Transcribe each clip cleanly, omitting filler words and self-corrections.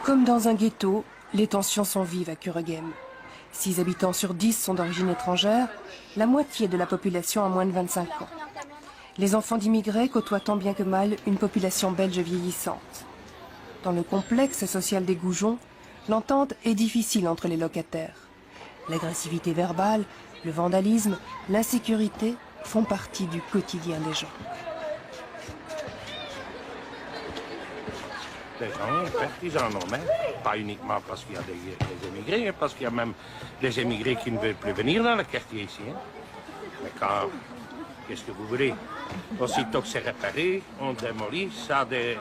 Comme dans un ghetto, les tensions sont vives à Kuregem. 6 habitants sur 10 sont d'origine étrangère, la moitié de la population a moins de 25 ans. Les enfants d'immigrés côtoient tant bien que mal une population belge vieillissante. Dans le complexe social des Goujons, l'entente est difficile entre les locataires. L'agressivité verbale, le vandalisme, l'insécurité font partie du quotidien des gens. Les gens, ils en ont même. Pas uniquement parce qu'il y a des émigrés, parce qu'il y a même des émigrés qui ne veulent plus venir dans le quartier ici. Hein. Mais quand... Qu'est-ce que vous voulez? Aussitôt que c'est réparé, on démolit, ça des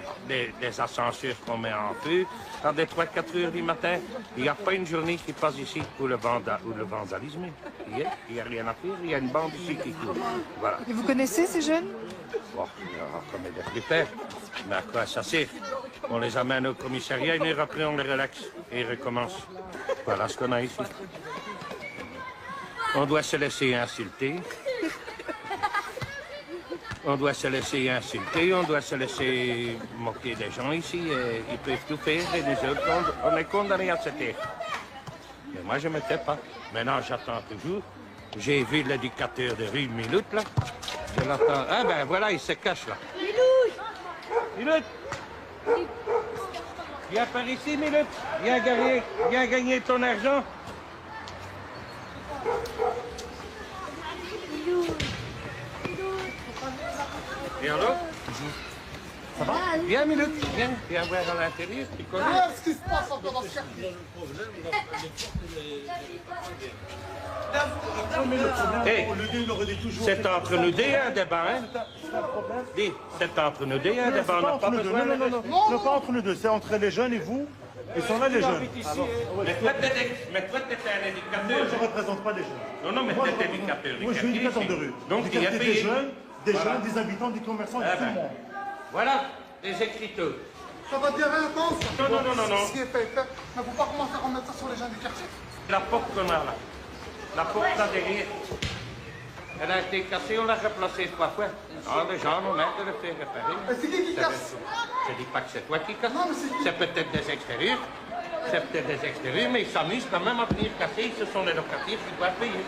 ascenseurs qu'on met en feu, à des 3-4 heures du matin. Il n'y a pas une journée qui passe ici où le vandalisme. Il n'y a rien à faire, il y a une bande ici qui court. Voilà. Et vous connaissez ces jeunes? Bon, il y aura comme des flippers. Mais à quoi ça sert? On les amène au commissariat, une heure après on les relaxe et ils recommencent. Voilà ce qu'on a ici. On doit se laisser insulter. On doit se laisser insulter, on doit se laisser moquer des gens ici. Ils peuvent tout faire et nous autres, on est condamnés à se taire. Mais moi, je ne me tais pas. Maintenant, j'attends toujours. J'ai vu l'éducateur de rue Milout, là. Je l'attends. Ah ben voilà, il se cache, là. Milout! Viens par ici, Milout. Viens gagner ton argent. Et alors? Ça va? Viens, Milout, viens voir à l'intérieur. Tu connais? Qu'est-ce qui se passe encore dans ce quartier? Hey, c'est entre nous deux un débat, hein? Dis, c'est entre nous deux un débat, on n'a pas besoin de... Non, pas entre nous deux, c'est entre les jeunes et vous. Ils sont là, les jeunes. Mais toi, tu étais un éducateur. Moi, je ne représente pas les jeunes. Non, mais tu es éducateur du Moi, je suis quartier éducateur ici. de rue. Donc, il y a des payé. jeunes, Voilà. des habitants, des commerçants et Ah tout le ben. monde. Voilà, les écritures. Ça va dire rien, non, ça? Non. Ce qui est fait. Mais faut pas commencer à remettre ça sur les gens du quartier. La porte qu'on a là. La porte là derrière. Elle a été cassée, on l'a replacée 3 fois. Ah, les gens nous mettent de le faire réparer. Et c'est qui casse? Je dis pas que c'est toi qui casses. Non, mais c'est qui? C'est peut-être des extérieurs. C'est peut-être des extérieurs, mais ils s'amusent quand même à venir casser. Ce sont les locataires qui doivent payer.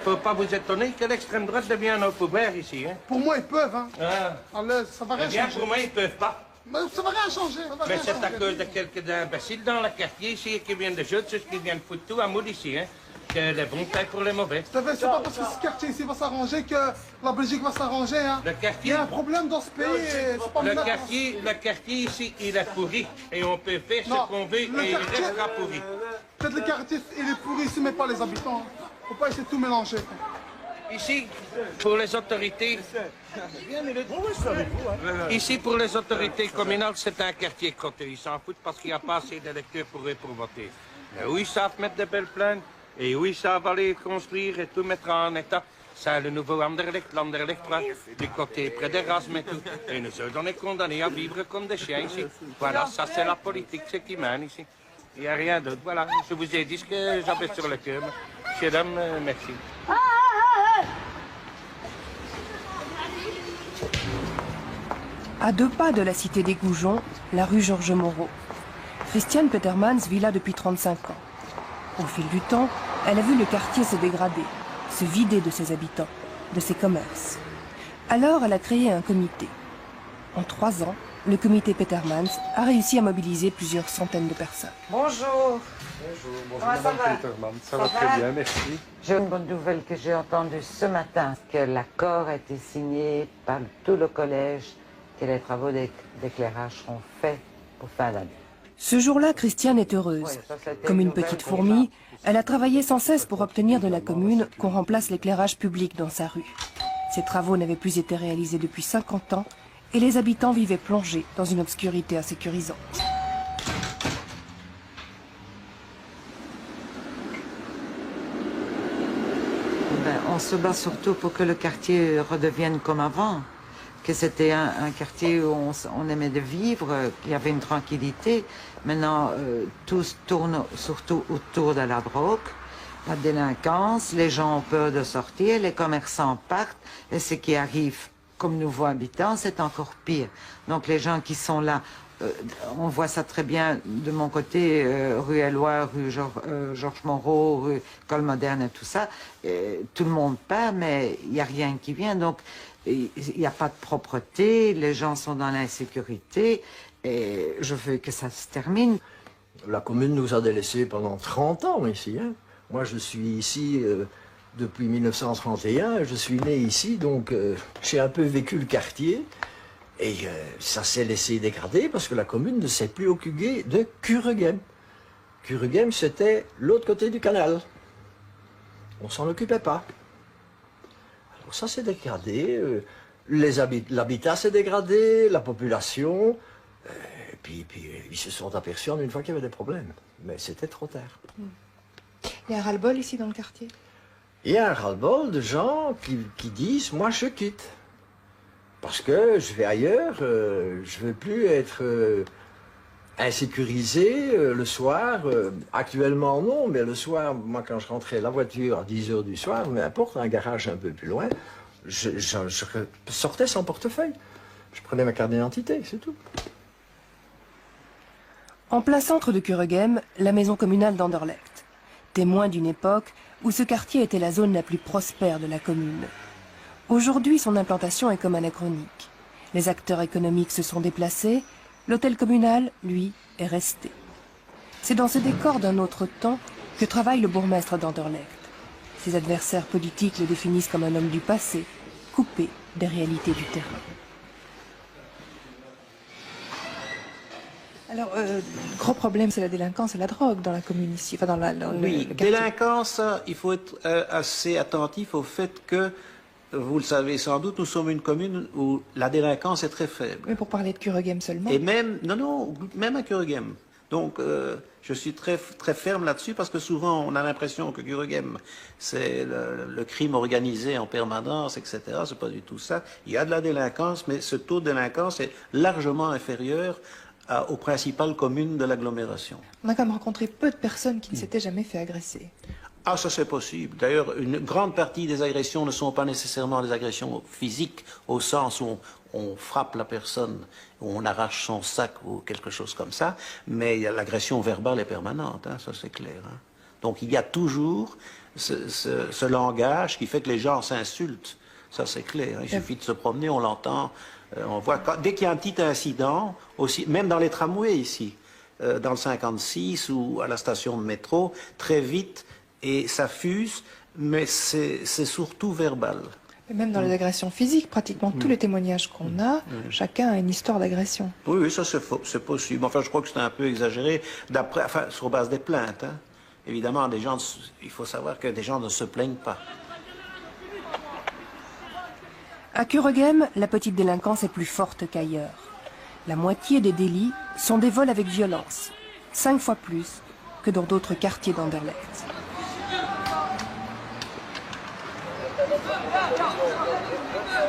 Faut pas vous étonner que l'extrême droite devient un pouvoir ici. Hein. Pour moi, ils peuvent, hein. Ah. Allez, ça va rien Eh bien, changer. pour moi, ils peuvent pas. Mais ça va rien changer. Ça va Mais rien c'est à changer. cause de quelques imbéciles dans le quartier ici qui viennent de jouer, ceux qui viennent foutre tout à moule ici, hein. Que les bons taillent pour les mauvais. C'est pas parce que ce quartier ici va s'arranger que la Belgique va s'arranger, hein. Le Il y quartier, a un problème dans ce pays et faut pas me mettre- le quartier ici, il est pourri. Et on peut faire Non, ce qu'on veut et le il quartier- restera pourri. Peut-être le quartier, il est pourri ici, mais pas les habitants. Faut pas essayer de tout mélanger. Ici, pour les autorités... Ici, pour les autorités communales, c'est un quartier crotté. Ils s'en foutent parce qu'il n'y a pas assez d'électeurs pour eux pour voter. Mais où ils savent mettre de belles plaines et où ils savent aller construire et tout mettre en état, c'est le nouveau Anderlecht, l'Anderlecht 3, du côté près d'Erasme et tout. Et nous autres, on est condamnés à vivre comme des chiens ici. Voilà, ça c'est la politique, c'est qui mène ici. Il n'y a rien d'autre. Voilà, je vous ai dit ce que j'avais sur le cœur. Monsieur, dame, merci. À 2 pas de la cité des Goujons, la rue Georges Moreau. Christiane Petermans vit là depuis 35 ans. Au fil du temps, elle a vu le quartier se dégrader, se vider de ses habitants, de ses commerces. Alors, elle a créé un comité. En 3 ans, le comité Petermans a réussi à mobiliser plusieurs centaines de personnes. Bonjour. Bonjour, Comment ça va? Peterman. Ça Ça va va? très bien, merci. J'ai une bonne nouvelle que j'ai entendue ce matin, que l'accord a été signé par tout le collège, que les travaux d'éclairage seront faits pour fin d'année. Ce jour-là, Christiane est heureuse. Oui, ça, c'était Comme une nouvelle petite pour fourmi, moi. elle a travaillé sans cesse pour obtenir de la commune qu'on remplace l'éclairage public dans sa rue. Ces travaux n'avaient plus été réalisés depuis 50 ans et les habitants vivaient plongés dans une obscurité insécurisante. On se bat surtout pour que le quartier redevienne comme avant, que c'était un quartier où on aimait de vivre, qu'il y avait une tranquillité. Maintenant, tout tourne surtout autour de la drogue, la délinquance, les gens ont peur de sortir, les commerçants partent, et ce qui arrive comme nouveaux habitants, c'est encore pire. Donc les gens qui sont là on voit ça très bien de mon côté, rue Éloy, rue Georges Moreau, rue École Moderne et tout ça. Tout le monde part, mais il n'y a rien qui vient. Donc, il n'y a pas de propreté, les gens sont dans l'insécurité. Et je veux que ça se termine. La commune nous a délaissés pendant 30 ans ici. Hein. Moi, je suis ici depuis 1931. Je suis né ici, donc j'ai un peu vécu le quartier. Et ça s'est laissé dégrader parce que la commune ne s'est plus occupée de Cureghem. Cureghem, c'était l'autre côté du canal. On s'en occupait pas. Alors ça s'est dégradé. L'habitat s'est dégradé, la population. Et puis ils se sont aperçus en une fois qu'il y avait des problèmes. Mais c'était trop tard. Il y a un ras-le-bol ici dans le quartier? Il y a un ras-le-bol de gens qui disent « moi je quitte ». Parce que je vais ailleurs, je ne veux plus être insécurisé le soir. Actuellement non, mais le soir, moi quand je rentrais la voiture à 10 h du soir, peu importe, un garage un peu plus loin, je sortais sans portefeuille. Je prenais ma carte d'identité, c'est tout. En plein centre de Cureghem, la maison communale d'Anderlecht, témoin d'une époque où ce quartier était la zone la plus prospère de la commune. Aujourd'hui, son implantation est comme anachronique. Les acteurs économiques se sont déplacés, l'hôtel communal, lui, est resté. C'est dans ce décor d'un autre temps que travaille le bourgmestre d'Anderlecht. Ses adversaires politiques le définissent comme un homme du passé, coupé des réalités du terrain. Alors, gros problème, c'est la délinquance et la drogue dans la commune ici, enfin dans oui, le quartier. délinquance, il faut être assez attentif au fait que, vous le savez sans doute, nous sommes une commune où la délinquance est très faible. Mais pour parler de Cureghem seulement. Et même, non, même à Cureghem. Donc, je suis très ferme là-dessus parce que souvent, on a l'impression que Cureghem, c'est le crime organisé en permanence, etc. C'est pas du tout ça. Il y a de la délinquance, mais ce taux de délinquance est largement inférieur aux principales communes de l'agglomération. On a quand même rencontré peu de personnes qui ne s'étaient jamais fait agresser. Ah, ça c'est possible. D'ailleurs, une grande partie des agressions ne sont pas nécessairement des agressions physiques, au sens où on frappe la personne, où on arrache son sac ou quelque chose comme ça, mais l'agression verbale est permanente, hein, ça c'est clair. Hein. Donc il y a toujours ce langage qui fait que les gens s'insultent, ça c'est clair. Hein. Il suffit de se promener, on l'entend. On voit dès qu'il y a un petit incident, aussi, même dans les tramways ici, dans le 56 ou à la station de métro, très vite, et ça fuse, mais c'est surtout verbal. Et même dans les agressions physiques, pratiquement tous les témoignages qu'on a, chacun a une histoire d'agression. Oui, oui, ça c'est possible. Enfin, je crois que c'est un peu exagéré, sur base des plaintes. Hein. Évidemment, il faut savoir que des gens ne se plaignent pas. À Cureghem, la petite délinquance est plus forte qu'ailleurs. La moitié des délits sont des vols avec violence, 5 fois plus que dans d'autres quartiers d'Anderlecht.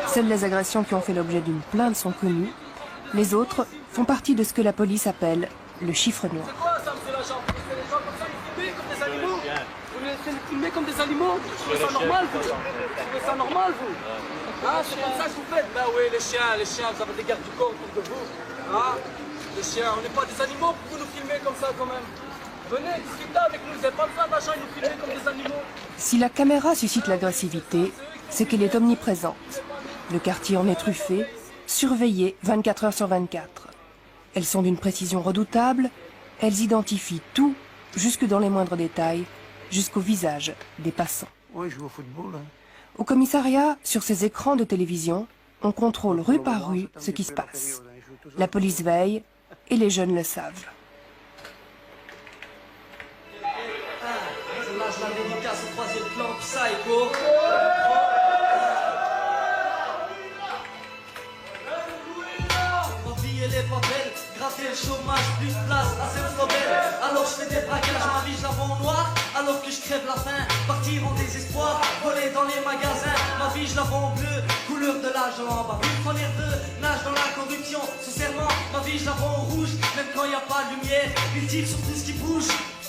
Seules les agressions qui ont fait l'objet d'une plainte sont connues. Les autres font partie de ce que la police appelle le chiffre noir. Vous laissez les filmer comme des animaux? Vous trouvez ça normal, vous? Vous trouvez ça normal, vous? Ah, c'est comme ça que vous faites? Ben oui, les chiens, vous avez des gardes du corps autour de vous. Ah, les chiens, on n'est pas des animaux pour vous nous filmer comme ça quand même. Venez, discutez avec nous, vous n'avez pas besoin d'argent et nous filmer comme des animaux. Si la caméra suscite l'agressivité, c'est qu'elle est omniprésente. Le quartier en est truffé, surveillé 24 heures sur 24. Elles sont d'une précision redoutable, elles identifient tout, jusque dans les moindres détails, jusqu'au visage des passants. Oui, je joue au football. Hein. Au commissariat, sur ces écrans de télévision, on contrôle rue par rue ce qui se passe. La police veille et les jeunes le savent. Je lâche la dédicace au 3e plan, Psycho. Oublier les papels, gratter le chômage, plus de place, assez de problème. Alors je fais des braquages, ma vie je la vends en noir. Alors que je crève la faim, partir en désespoir, voler dans les magasins. Ma vie je la vends en bleu, couleur de l'âge en bas. Une fois nerveux, nage dans la corruption, sincèrement. Ma vie je la vends en rouge, même quand il n'y a pas de lumière. Ils tirent sur tout ce qui bouge.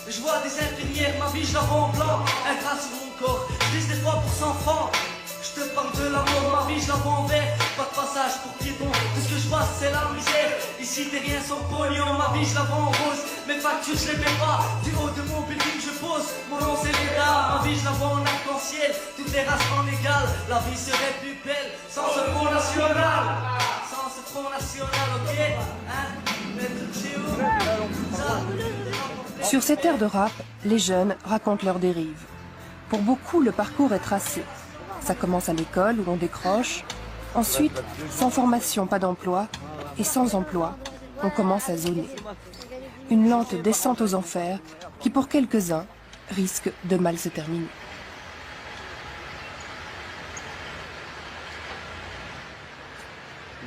Je vois des infirmières, ma vie je la vends en blanc. Un drap sur mon corps, je vise des fois pour 100 francs. Je Je te parle de l'amour, ma vie je la vois en vert. Pas de passage pour piétons, tout ce que je vois c'est la misère. Ici des riens sans pognon, ma vie je la vois en rose. Mes factures je les paie pas, du haut de mon building je pose. Mon nom c'est Léda, ma vie je la vois en arc-en-ciel. Toutes les races en égales, la vie serait plus belle sans ce front national. Sans ce front national, ok hein? Sur cette ère de rap, les jeunes racontent leurs dérives. Pour beaucoup, le parcours est tracé. Ça commence à l'école où on décroche. Ensuite, sans formation, pas d'emploi. Et sans emploi, on commence à zoner. Une lente descente aux enfers qui, pour quelques-uns, risque de mal se terminer.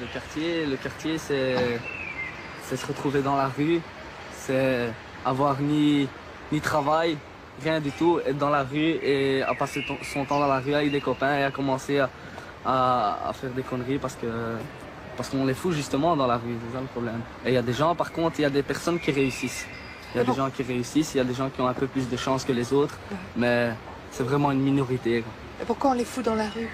Le quartier, c'est se retrouver dans la rue, c'est avoir ni travail, rien du tout, être dans la rue et à passer son temps dans la rue avec des copains et à commencer à faire des conneries parce qu'on les fout justement dans la rue, c'est ça le problème. Et il y a des gens, par contre, il y a des personnes qui réussissent. Il y a des gens qui réussissent, il y a des gens qui ont un peu plus de chance que les autres, mais c'est vraiment une minorité. Et pourquoi on les fout dans la rue?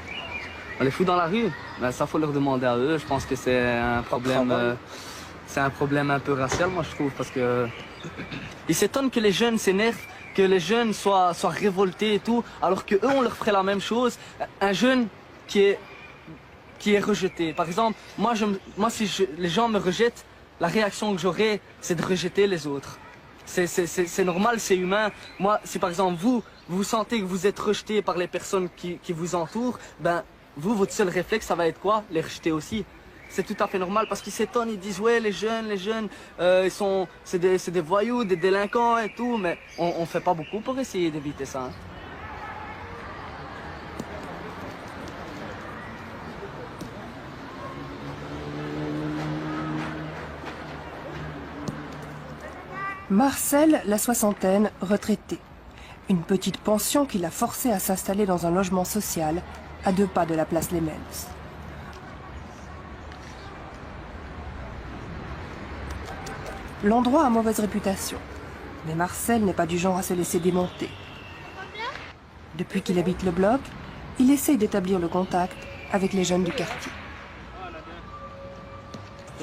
On les fout dans la rue, ben, ça faut leur demander à eux. Je pense que c'est un problème, un peu racial, moi je trouve, parce que ils s'étonnent que les jeunes s'énervent, que les jeunes soient révoltés et tout, alors que eux on leur ferait la même chose. Un jeune qui est rejeté, par exemple, si les gens me rejettent, la réaction que j'aurai, c'est de rejeter les autres. C'est normal, c'est humain. Moi, si par exemple vous sentez que vous êtes rejeté par les personnes qui vous entourent, ben vous, votre seul réflexe, ça va être quoi? Les rejeter aussi. C'est tout à fait normal parce qu'ils s'étonnent, ils disent ouais les jeunes, c'est des voyous, des délinquants et tout, mais on fait pas beaucoup pour essayer d'éviter ça. Hein. Marcel, la soixantaine, retraité. Une petite pension qui l'a forcé à s'installer dans un logement social à 2 pas de la place Les Mels. L'endroit a mauvaise réputation, mais Marcel n'est pas du genre à se laisser démonter. Depuis qu'il habite le bloc, il essaye d'établir le contact avec les jeunes du quartier.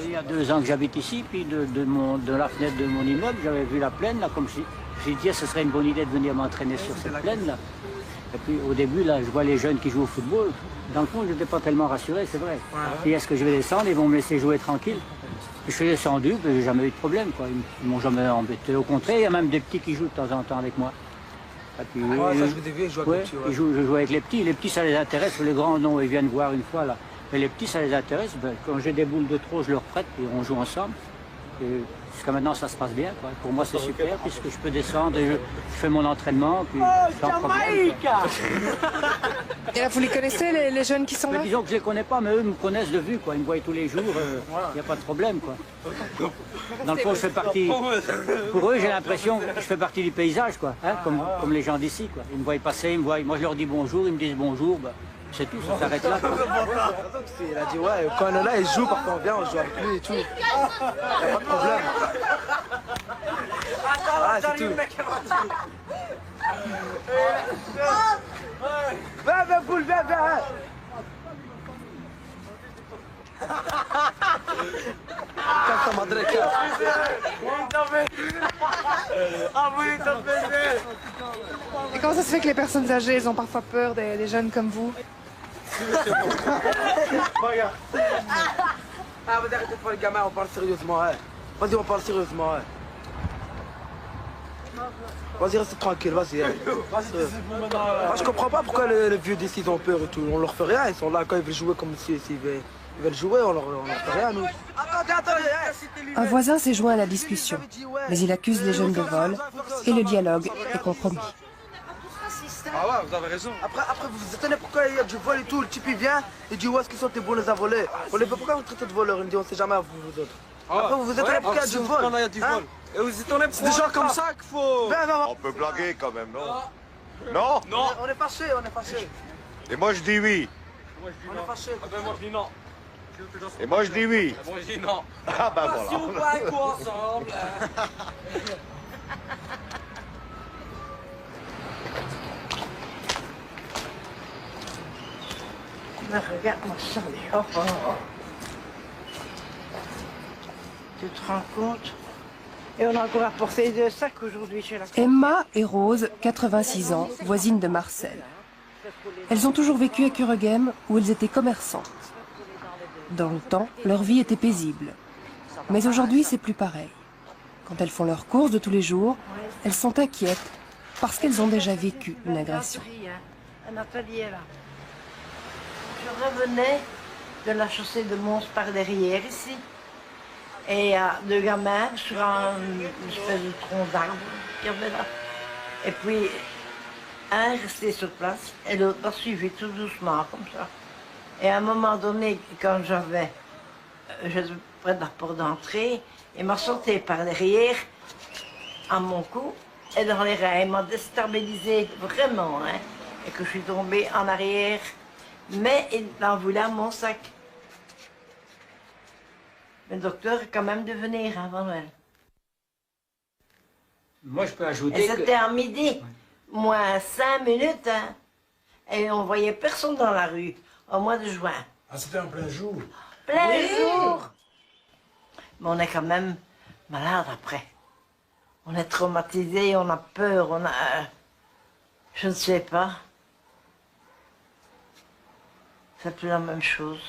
Il y a 2 ans que j'habite ici, puis de la fenêtre de mon immeuble, j'avais vu la plaine, là, comme j'ai dit, ce serait une bonne idée de venir m'entraîner sur cette plaine, là. Et puis au début, là, je vois les jeunes qui jouent au football. Dans le fond, je n'étais pas tellement rassuré, c'est vrai. Puis est-ce que je vais descendre, ils vont me laisser jouer tranquille. Je suis descendu, puis j'ai jamais eu de problème, quoi. Ils m'ont jamais embêté. Au contraire, il y a même des petits qui jouent de temps en temps avec moi. Et puis, je joue avec les petits. Les petits, ça les intéresse. Les grands, non, ils viennent voir une fois, là. Mais les petits, ça les intéresse. Ben, quand j'ai des boules de trop, je leur prête et on joue ensemble. Et jusqu'à maintenant, ça se passe bien, quoi. Pour moi, c'est super, puisque je peux descendre et je fais mon entraînement. Puis, sans problème, Et là, vous les connaissez, les jeunes qui sont là? Disons que je les connais pas, mais eux me connaissent de vue, quoi. Ils me voient tous les jours, il n'y a pas de problème, quoi. Dans le fond, je fais partie... Pour eux, j'ai l'impression que je fais partie du paysage, quoi. Hein, comme les gens d'ici, quoi. Ils me voient passer, ils me voient... Moi, je leur dis bonjour, ils me disent bonjour, bah, c'est tout, ça s'arrête là. Il a dit, ouais, quand on est là, il joue, parfois on vient, on joue avec lui et tout. Il n'y a pas de problème. Ah, c'est tout. Viens, boule, viens. Canta madre, Et comment ça se fait que les personnes âgées, elles ont parfois peur des jeunes comme vous? Regarde. Ah, vas-y, arrêtez de faire les gamins, on parle sérieusement, hein. Vas-y, on parle sérieusement, hein. Vas-y, reste tranquille, vas-y. Hein. Moi, je comprends pas pourquoi les vieux d'ici ils ont peur et tout. On leur fait rien, ils sont là quand ils veulent jouer comme s'ils veulent jouer, on leur fait rien, nous. Attendez. Un voisin s'est joint à la discussion, mais il accuse les jeunes de vol et le dialogue est compromis. Ah ouais, vous avez raison. Après vous vous étonnez pourquoi il y a du vol et tout. Le type il vient, il dit où est-ce qu'ils sont tes bons les à voler. Pourquoi vous traitez de voleurs? Il me dit on sait jamais vous autres. Après vous vous étonnez pourquoi il y a du vol. Il y a du vol. Et vous étonnez c'est des gens comme ça qu'il faut... On peut blaguer quand même, non? Non? On est fâchés. Et moi je dis oui. On est fâchés. Moi je dis non. Et moi je dis oui. Moi je dis non. Ah ben voilà. Si on va quoi ensemble. Mais regarde-moi ça, oh, oh, oh. Tu te rends compte? Et on a encore apporté 2 sacs aujourd'hui chez la... Emma et Rose, 86 ans, voisines de Marcel. Elles ont toujours vécu à Kuregem où elles étaient commerçantes. Dans le temps, leur vie était paisible. Mais aujourd'hui, c'est plus pareil. Quand elles font leurs courses de tous les jours, elles sont inquiètes parce qu'elles ont déjà vécu une agression. Un atelier là. Je revenais de la chaussée de Mons par derrière ici. Et il y a 2 gamins sur une espèce de tronc d'arbre qu'il y avait là. Et puis, un restait sur place et l'autre m'a suivi tout doucement comme ça. Et à un moment donné, quand j'étais près de la porte d'entrée, il m'a sauté par derrière à mon cou et dans les reins. Il m'a déstabilisé vraiment, hein, et que je suis tombée en arrière. Mais il en voulait à mon sac. Le docteur est quand même de venir avant Noël. Moi, je peux ajouter et c'était à midi, moins 5 minutes, hein, et on voyait personne dans la rue, au mois de juin. Ah, c'était en plein jour? Plein jour! Mais on est quand même malade après. On est traumatisé, on a peur, on a... je ne sais pas. C'est plus la même chose.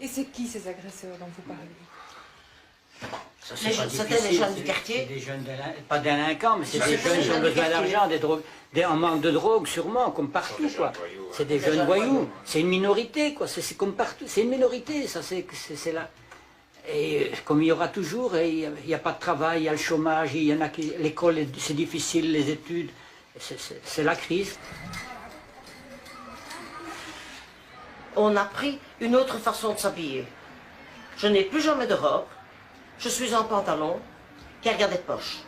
Et c'est qui ces agresseurs dont vous parlez? C'était des jeunes du quartier. Des jeunes, pas délinquants, mais c'est des jeunes qui ont besoin d'argent, en manque de drogue sûrement, comme partout, quoi. C'est des jeunes voyous. C'est une minorité, quoi. C'est comme partout. C'est une minorité, ça, c'est là. Et comme il y aura toujours, il n'y a pas de travail, il y a le chômage, il y en a qui... L'école, c'est difficile, les études. C'est la crise. On a pris une autre façon de s'habiller. Je n'ai plus jamais de robe. Je suis en pantalon qui a regardé de poche.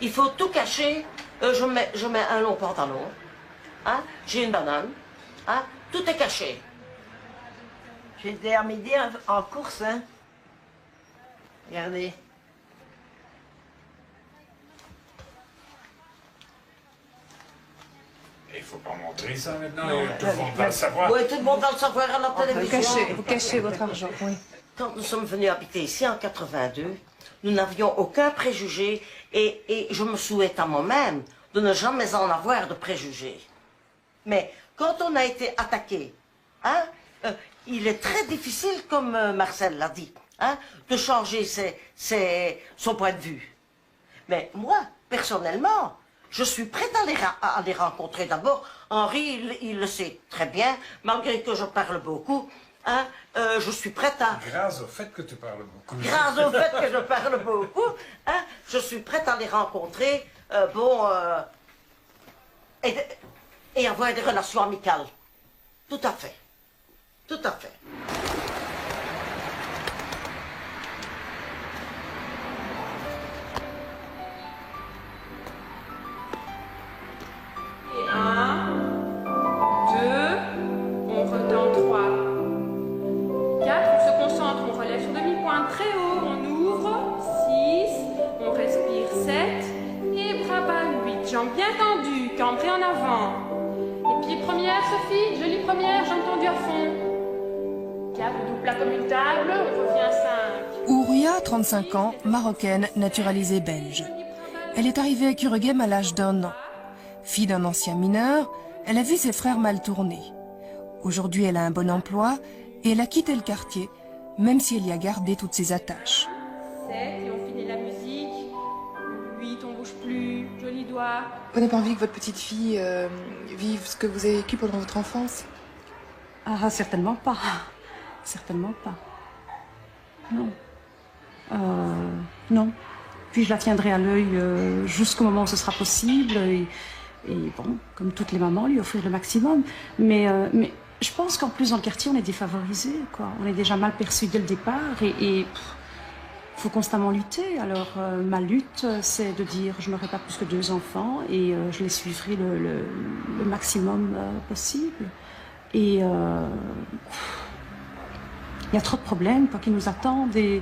Il faut tout cacher. Je mets un long pantalon. Hein? J'ai une banane. Hein? Tout est caché. J'étais à midi en course, hein. Regardez. Il ne faut pas montrer ça maintenant, tout le monde va le savoir. Oui, tout le monde va le savoir à la télévision. Vous cachez votre argent, oui. Quand nous sommes venus habiter ici en 82, nous n'avions aucun préjugé et je me souhaite à moi-même de ne jamais en avoir de préjugés. Mais quand on a été attaqué, hein, il est très difficile, comme Marcel l'a dit, hein, de changer son point de vue. Mais moi, personnellement, je suis prête à les rencontrer. D'abord, Henri, il le sait très bien, malgré que je parle beaucoup. Hein, je suis prête à... Grâce au fait que tu parles beaucoup. Grâce au fait que je parle beaucoup, hein, je suis prête à les rencontrer, et avoir des relations amicales. Tout à fait. Tout à fait. Et 1, 2, on retend 3. 4, on se concentre, on relève son demi-pointe très haut, on ouvre, 6, on respire 7, et bras bas 8, jambes bien tendues, cambrées en avant. Et pieds première, Sophie, jolie première, jambes tendues à fond. 4, double plat comme une table, on revient 5. Ouria, 35 ans, marocaine, naturalisée belge. Elle est arrivée à Kuregem à l'âge d'1 an. Fille d'un ancien mineur, elle a vu ses frères mal tourner. Aujourd'hui, elle a un bon emploi et elle a quitté le quartier, même si elle y a gardé toutes ses attaches. 7, et on finit la musique. 8, on bouge plus, joli doigt. Vous n'avez pas envie que votre petite fille vive ce que vous avez vécu pendant votre enfance? Ah, certainement pas. Certainement pas. Non. Non. Puis je la tiendrai à l'œil jusqu'au moment où ce sera possible. Et bon, comme toutes les mamans, lui offrir le maximum. Mais je pense qu'en plus, dans le quartier, on est défavorisés, quoi. On est déjà mal perçus dès le départ et faut constamment lutter. Alors, ma lutte, c'est de dire je n'aurai pas plus que 2 enfants et je les suivrai le maximum possible. Et il y a trop de problèmes, quoi, qui nous attendent et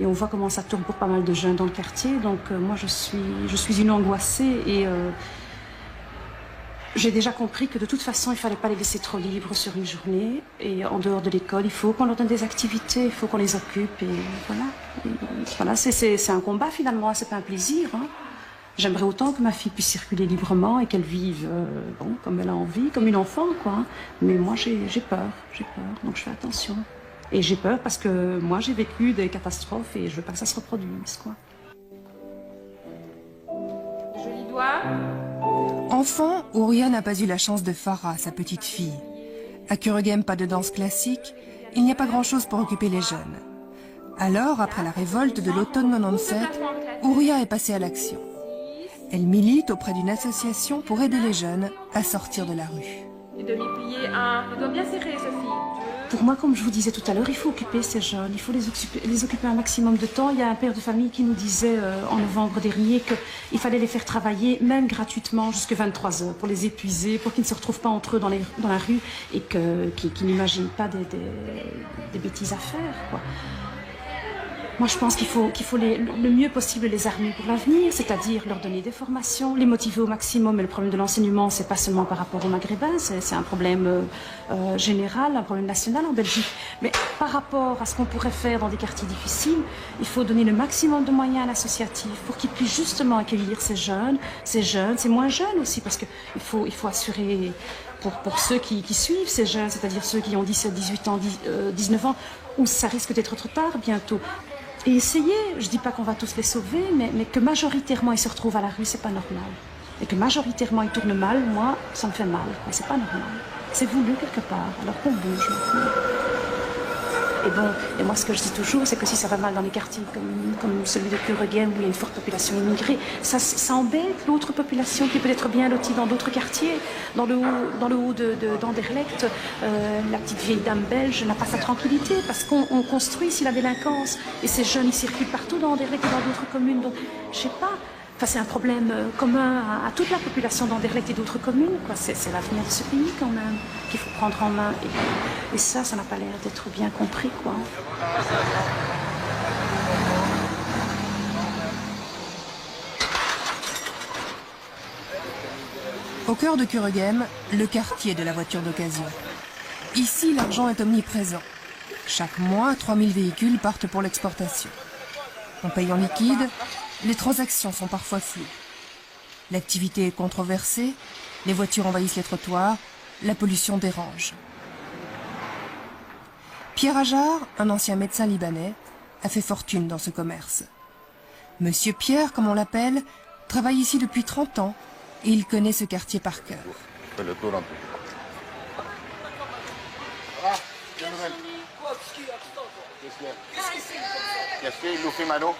on voit comment ça tourne pour pas mal de jeunes dans le quartier. Donc, moi, je suis une angoissée et j'ai déjà compris que de toute façon, il ne fallait pas les laisser trop libres sur une journée. Et en dehors de l'école, il faut qu'on leur donne des activités, il faut qu'on les occupe. Et voilà, voilà c'est un combat finalement, c'est pas un plaisir. Hein. J'aimerais autant que ma fille puisse circuler librement et qu'elle vive bon, comme elle a envie, comme une enfant, quoi. Mais moi, j'ai peur, donc je fais attention. Et j'ai peur parce que moi, j'ai vécu des catastrophes et je veux pas que ça se reproduise, quoi. Joli doigt. Enfant, Ouria n'a pas eu la chance de Farah, sa petite fille. À Kuregem, pas de danse classique, il n'y a pas grand-chose pour occuper les jeunes. Alors, après la révolte de l'automne 97, Ouria est passée à l'action. Elle milite auprès d'une association pour aider les jeunes à sortir de la rue. Les demi-pliés, 1. Il doit bien serrer, Sophie. Pour moi, comme je vous disais tout à l'heure, il faut occuper ces jeunes, il faut les occuper un maximum de temps. Il y a un père de famille qui nous disait en novembre dernier qu'il fallait les faire travailler, même gratuitement, jusqu'à 23 heures, pour les épuiser, pour qu'ils ne se retrouvent pas entre eux dans la rue et qu'ils n'imaginent pas des bêtises à faire, quoi. Moi, je pense qu'il faut le mieux possible les armer pour l'avenir, c'est-à-dire leur donner des formations, les motiver au maximum. Et le problème de l'enseignement, c'est pas seulement par rapport aux Maghrébins, c'est un problème général, un problème national en Belgique. Mais par rapport à ce qu'on pourrait faire dans des quartiers difficiles, il faut donner le maximum de moyens à l'associatif pour qu'ils puissent justement accueillir ces jeunes, ces moins jeunes aussi, parce qu'il faut assurer pour ceux qui suivent ces jeunes, c'est-à-dire ceux qui ont 17, 18 ans, 19 ans, où ça risque d'être trop tard bientôt. Et essayer, je ne dis pas qu'on va tous les sauver, mais que majoritairement ils se retrouvent à la rue, c'est pas normal. Et que majoritairement ils tournent mal, moi, ça me fait mal. C'est pas normal. C'est voulu quelque part, alors qu'on bouge maintenant. Et bon, et moi ce que je dis toujours, c'est que si ça va mal dans les quartiers comme celui de Kuregem, où il y a une forte population immigrée, ça embête l'autre population qui est peut-être bien lotie dans d'autres quartiers. Dans le haut d'Anderlecht, la petite vieille dame belge n'a pas sa tranquillité parce qu'on construit ici la délinquance. Et ces jeunes, ils circulent partout dans Anderlecht et dans d'autres communes. Donc, je sais pas. Enfin, c'est un problème commun à toute la population d'Anderlecht et d'autres communes, quoi. C'est l'avenir de ce pays quand même qu'il faut prendre en main. Et ça n'a pas l'air d'être bien compris, quoi. Au cœur de Kuregem, le quartier de la voiture d'occasion. Ici, l'argent est omniprésent. Chaque mois, 3000 véhicules partent pour l'exportation. On paye en liquide. Les transactions sont parfois floues. L'activité est controversée, les voitures envahissent les trottoirs, la pollution dérange. Pierre Ajar, un ancien médecin libanais, a fait fortune dans ce commerce. Monsieur Pierre, comme on l'appelle, travaille ici depuis 30 ans et il connaît ce quartier par cœur. Fais le tour un peu. Qu'est-ce qu'il nous fait Mano?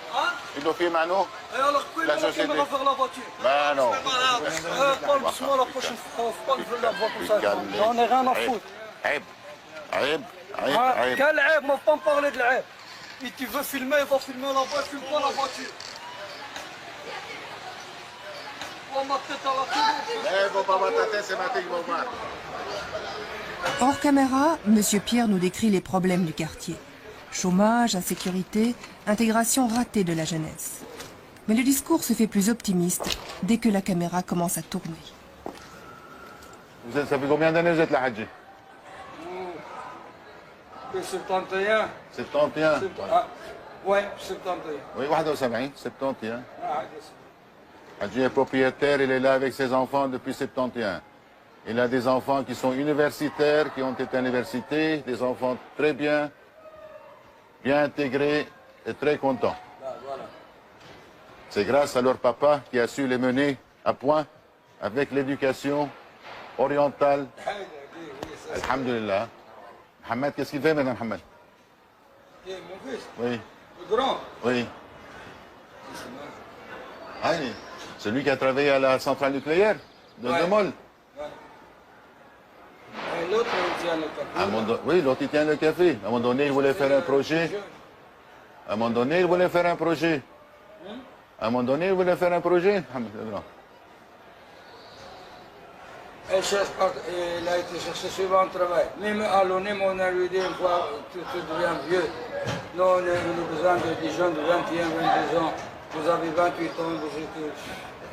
Il nous fait Mano? Alors, pourquoi il va faire la voiture? Ben non. Parle doucement la prochaine fois, faut pas que je la vois comme ça. J'en ai rien à foutre. Aïb. Quel aïb? Moi, pas me parler de l'aïb. Si tu veux filmer, il va filmer là-bas, filme pas la voiture. On m'a tête à la télé. Eh, faut pas voir ta tête, c'est ma tête qui va voir. Hors caméra, Monsieur Pierre nous décrit les problèmes du quartier. Chômage, insécurité, intégration ratée de la jeunesse. Mais le discours se fait plus optimiste dès que la caméra commence à tourner. Ça fait combien d'années vous êtes là, Hadji? 71. 71? Ouais, 71. Oui, 71. Hadji est propriétaire, il est là avec ses enfants depuis 71. Il a des enfants qui sont universitaires, qui ont été à l'université, des enfants très bien intégrés et très contents. C'est grâce à leur papa qui a su les mener à point avec l'éducation orientale. Alhamdulillah. Mohamed, qu'est-ce qu'il fait maintenant, Mohamed? Mon fils? Oui. Le grand? Oui. Ah, celui qui a travaillé à la centrale nucléaire de Demol. L'autre, il tient le café. Oui, l'autre, il tient le café. À un moment donné, il voulait faire un projet. À un moment donné, il voulait faire un projet. À un moment donné, il voulait faire un projet. Il a été chercher souvent un travail. Même à l'ONEM, on a lui dit une fois, tu deviens vieux. Nous, on a besoin de jeunes de 21, 22 ans. Vous avez 28 ans, vous êtes...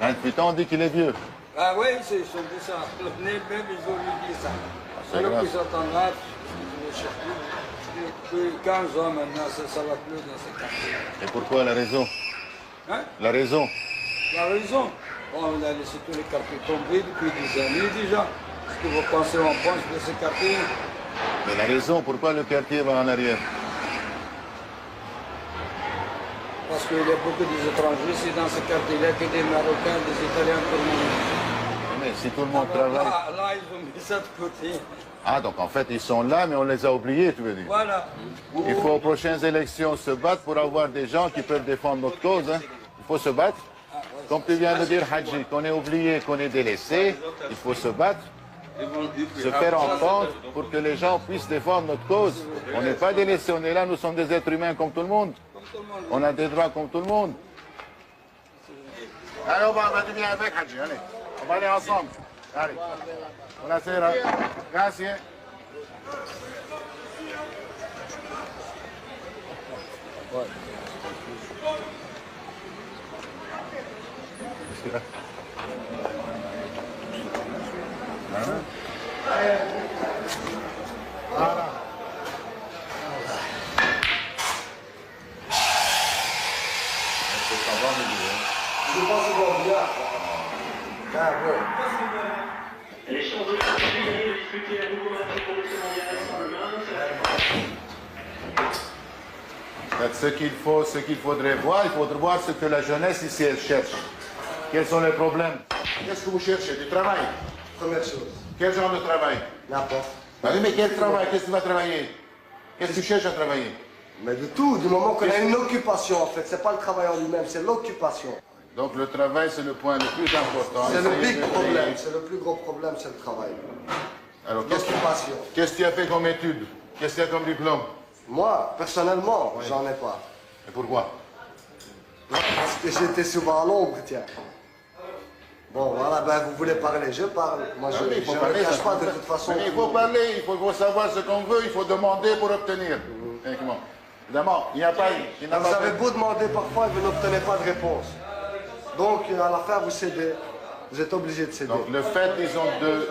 28 ans, on dit qu'il est vieux. Ah oui, ils sont déchargés, même ils ont lui dit ça. c'est Alors grave. qu'ils sont en âge, je cherche plus. Depuis 15 ans maintenant, ça va plus dans ces quartiers. Et pourquoi la raison? Hein? La raison? La raison, on a laissé tous les quartiers tomber depuis des années déjà. Ce que vous pensez, on pense de ces quartiers. Mais la raison, pourquoi le quartier va en arrière? Parce qu'il y a beaucoup d'étrangers, c'est dans ce quartier-là que des Marocains, des Italiens, tout le monde. Mais si tout le monde travaille... Là, ils ont mis ça de côté. Ah, donc en fait, ils sont là, mais on les a oubliés, tu veux dire? Voilà. Il faut aux prochaines élections se battre pour avoir des gens qui peuvent défendre notre cause. Hein. Il faut se battre. Comme tu viens de dire, Hadji, qu'on est oublié, qu'on est délaissé, il faut se battre, se faire entendre pour que les gens puissent défendre notre cause. On n'est pas délaissés, on est là, nous sommes des êtres humains comme tout le monde. On a des droits comme tout le monde. Allez, on va venir avec Hadji, allez. On va aller ensemble. Allez. Buonasera. Grazie. Ce qu'il faudrait voir, il faudrait voir ce que la jeunesse ici elle cherche. Quels sont les problèmes? Qu'est-ce que vous cherchez? Du travail? Première chose. Quel genre de travail? N'importe. Bah oui, mais quel travail? Qu'est-ce que tu vas travailler? Qu'est-ce que tu cherches à travailler? Mais de tout, du moment qu'on a une occupation en fait. C'est pas le travail en lui-même, c'est l'occupation. Donc le travail c'est le point le plus important. C'est le big problème, c'est le plus gros problème, c'est le travail. Alors l'occupation. Qu'est-ce que tu as fait comme étude? Qu'est-ce que tu as comme diplôme? Moi, personnellement, j'en ai pas. Et pourquoi? Parce que j'étais souvent à l'ombre, tiens. Bon, voilà, ben vous voulez parler, je parle. Moi, je ne me cache pas de toute façon. Mais il faut parler, il faut savoir ce qu'on veut, il faut demander pour obtenir. Évidemment, il n'y a pas... Vous avez beau demander parfois et vous n'obtenez pas de réponse. Donc, à la fin, vous cédez. Vous êtes obligé de céder. Donc, le fait, disons, de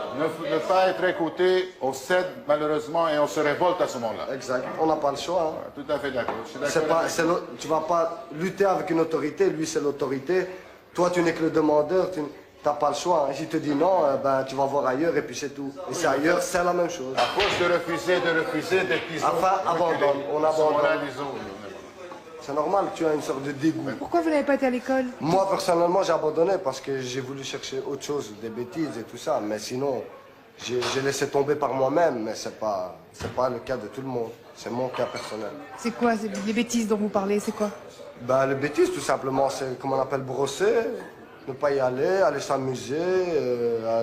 ne pas être écouté, on cède malheureusement et on se révolte à ce moment-là. Exact. On n'a pas le choix. Hein. Tout à fait d'accord. Tu ne vas pas lutter avec une autorité. Lui, c'est l'autorité. Toi, tu n'es que le demandeur. Tu n'as pas le choix. Hein. S'il te dit non, ben, tu vas voir ailleurs et puis c'est tout. Et c'est ailleurs, c'est la même chose. À force de refuser, dès qu'ils ont... Enfin, abandonne. On abandonne. C'est normal, tu as une sorte de dégoût. Pourquoi vous n'avez pas été à l'école? Moi, personnellement, j'ai abandonné parce que j'ai voulu chercher autre chose, des bêtises et tout ça. Mais sinon, j'ai laissé tomber par moi-même. Mais c'est pas le cas de tout le monde. C'est mon cas personnel. C'est quoi les bêtises dont vous parlez? C'est quoi? Ben, les bêtises, tout simplement, c'est comme on appelle brosser. Ne pas y aller s'amuser,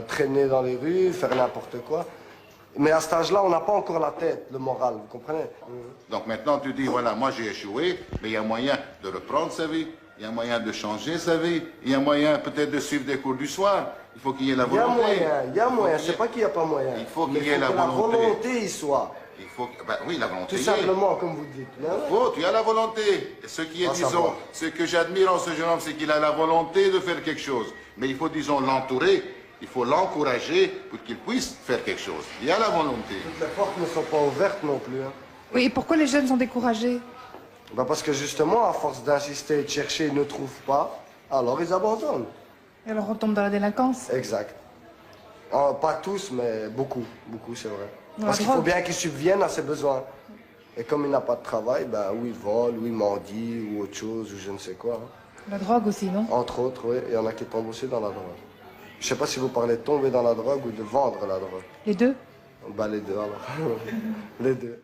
traîner dans les rues, faire n'importe quoi. Mais à cet âge-là, on n'a pas encore la tête, le moral, vous comprenez? Donc maintenant, tu dis, voilà, moi j'ai échoué, mais il y a moyen de reprendre sa vie, il y a moyen de changer sa vie, il y a moyen peut-être de suivre des cours du soir. Il faut qu'il y ait la volonté. Il y a moyen, c'est pas qu'il n'y a pas moyen. Il faut qu'il y ait la volonté. volonté. La volonté y soit. Il faut, ben oui, la volonté. Tout simplement, comme vous dites. Tu as la volonté. Ce qui est, disons, ce que j'admire en ce jeune homme, c'est qu'il a la volonté de faire quelque chose. Mais il faut, disons, l'entourer. Il faut l'encourager pour qu'il puisse faire quelque chose. Il y a la volonté. Toutes les portes ne sont pas ouvertes non plus. Hein. Oui, et pourquoi les jeunes sont découragés? Ben parce que justement, à force d'insister et de chercher, ils ne trouvent pas, alors ils abandonnent. Et alors on tombe dans la délinquance? Exact. Pas tous, mais beaucoup. Beaucoup, c'est vrai. Parce qu'il drogue. faut bien qu'ils subviennent à ses besoins. Et comme il n'a pas de travail, ben, ou il vole, ou il mendie, ou autre chose, ou je ne sais quoi. Hein. La drogue aussi, non? Entre autres, oui. Il y en a qui tombent aussi dans la drogue. Je ne sais pas si vous parlez de tomber dans la drogue ou de vendre la drogue. Les deux? Ben, les deux, alors. Les deux.